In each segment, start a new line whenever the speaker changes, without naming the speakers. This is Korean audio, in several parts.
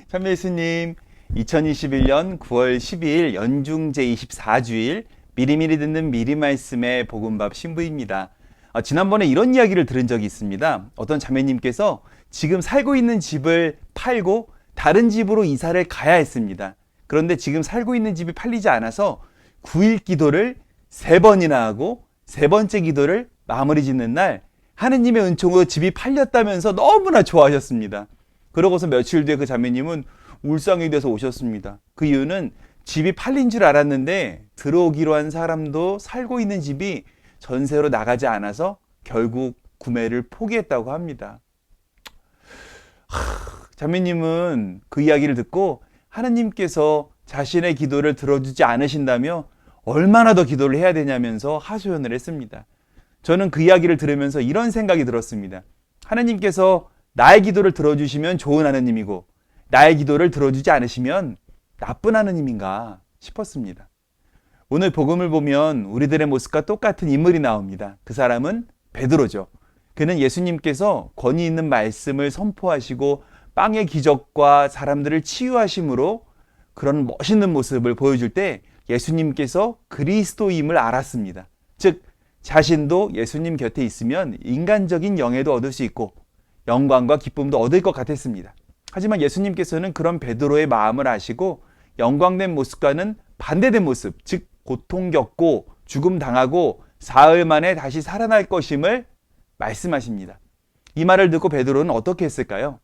참여 예수님, 2021년 9월 12일 연중 제24주일 미리미리 듣는 미리 말씀의 복음밥 신부입니다. 지난번에 이런 이야기를 들은 적이 있습니다. 어떤 자매님께서 지금 살고 있는 집을 팔고 다른 집으로 이사를 가야 했습니다. 그런데 지금 살고 있는 집이 팔리지 않아서 9일 기도를 3번이나 하고 세 번째 기도를 마무리 짓는 날 하느님의 은총으로 집이 팔렸다면서 너무나 좋아하셨습니다. 그러고서 며칠 뒤에 그 자매님은 울상이 돼서 오셨습니다. 그 이유는 집이 팔린 줄 알았는데 들어오기로 한 사람도 살고 있는 집이 전세로 나가지 않아서 결국 구매를 포기했다고 합니다. 자매님은 그 이야기를 듣고 하느님께서 자신의 기도를 들어주지 않으신다며 얼마나 더 기도를 해야 되냐면서 하소연을 했습니다. 저는 그 이야기를 들으면서 이런 생각이 들었습니다. 하느님께서 나의 기도를 들어주시면 좋은 하느님이고 나의 기도를 들어주지 않으시면 나쁜 하느님인가 싶었습니다. 오늘 복음을 보면 우리들의 모습과 똑같은 인물이 나옵니다. 그 사람은 베드로죠. 그는 예수님께서 권위 있는 말씀을 선포하시고 빵의 기적과 사람들을 치유하심으로 그런 멋있는 모습을 보여줄 때 예수님께서 그리스도임을 알았습니다. 즉 자신도 예수님 곁에 있으면 인간적인 영예도 얻을 수 있고 영광과 기쁨도 얻을 것 같았습니다. 하지만 예수님께서는 그런 베드로의 마음을 아시고 영광된 모습과는 반대된 모습, 즉 고통 겪고 죽음 당하고 사흘 만에 다시 살아날 것임을 말씀하십니다. 이 말을 듣고 베드로는 어떻게 했을까요?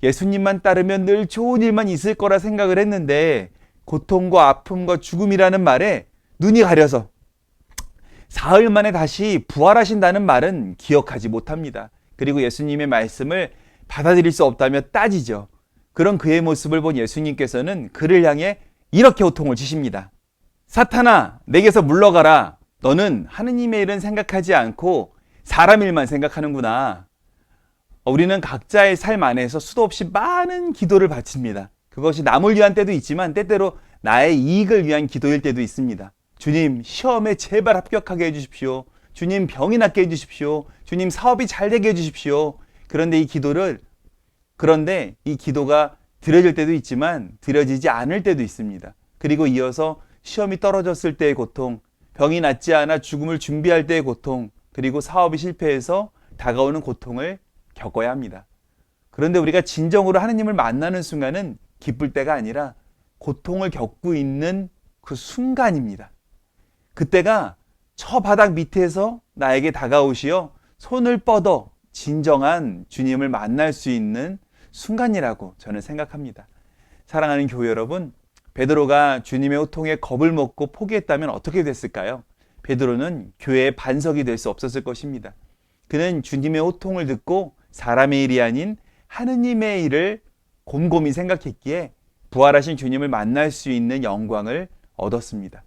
예수님만 따르면 늘 좋은 일만 있을 거라 생각을 했는데 고통과 아픔과 죽음이라는 말에 눈이 가려서 사흘 만에 다시 부활하신다는 말은 기억하지 못합니다. 그리고 예수님의 말씀을 받아들일 수 없다며 따지죠. 그런 그의 모습을 본 예수님께서는 그를 향해 이렇게 호통을 치십니다. 사탄아, 내게서 물러가라. 너는 하느님의 일은 생각하지 않고 사람 일만 생각하는구나. 우리는 각자의 삶 안에서 수도 없이 많은 기도를 바칩니다. 그것이 남을 위한 때도 있지만 때때로 나의 이익을 위한 기도일 때도 있습니다. 주님, 시험에 제발 합격하게 해주십시오. 주님, 병이 낫게 해주십시오. 주님, 사업이 잘 되게 해주십시오. 그런데 이 기도가 드려질 때도 있지만 드려지지 않을 때도 있습니다. 그리고 이어서 시험이 떨어졌을 때의 고통, 병이 낫지 않아 죽음을 준비할 때의 고통, 그리고 사업이 실패해서 다가오는 고통을 겪어야 합니다. 그런데 우리가 진정으로 하느님을 만나는 순간은 기쁠 때가 아니라 고통을 겪고 있는 그 순간입니다. 그때가 저 바닥 밑에서 나에게 다가오시어 손을 뻗어 진정한 주님을 만날 수 있는 순간이라고 저는 생각합니다. 사랑하는 교회 여러분, 베드로가 주님의 호통에 겁을 먹고 포기했다면 어떻게 됐을까요? 베드로는 교회의 반석이 될 수 없었을 것입니다. 그는 주님의 호통을 듣고 사람의 일이 아닌 하느님의 일을 곰곰이 생각했기에 부활하신 주님을 만날 수 있는 영광을 얻었습니다.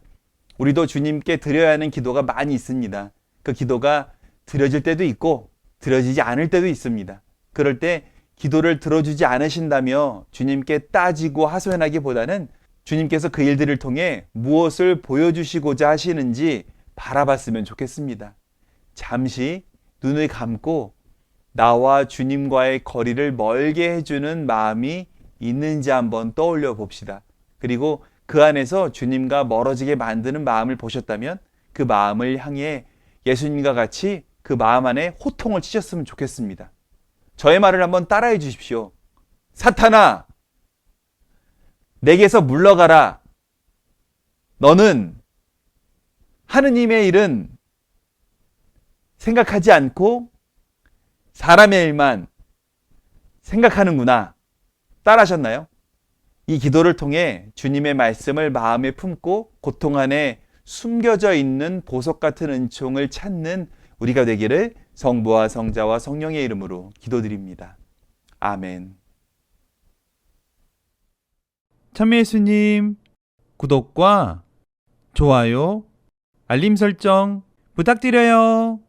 우리도 주님께 드려야 하는 기도가 많이 있습니다. 그 기도가 드려질 때도 있고 드려지지 않을 때도 있습니다. 그럴 때 기도를 들어주지 않으신다며 주님께 따지고 하소연하기보다는 주님께서 그 일들을 통해 무엇을 보여주시고자 하시는지 바라봤으면 좋겠습니다. 잠시 눈을 감고 나와 주님과의 거리를 멀게 해주는 마음이 있는지 한번 떠올려 봅시다. 그리고 그 안에서 주님과 멀어지게 만드는 마음을 보셨다면 그 마음을 향해 예수님과 같이 그 마음 안에 호통을 치셨으면 좋겠습니다. 저의 말을 한번 따라해 주십시오. 사탄아, 내게서 물러가라. 너는 하느님의 일은 생각하지 않고 사람의 일만 생각하는구나. 따라하셨나요? 이 기도를 통해 주님의 말씀을 마음에 품고 고통 안에 숨겨져 있는 보석 같은 은총을 찾는 우리가 되기를 성부와 성자와 성령의 이름으로 기도드립니다. 아멘.
참여 예수님, 구독과 좋아요, 알림 설정 부탁드려요.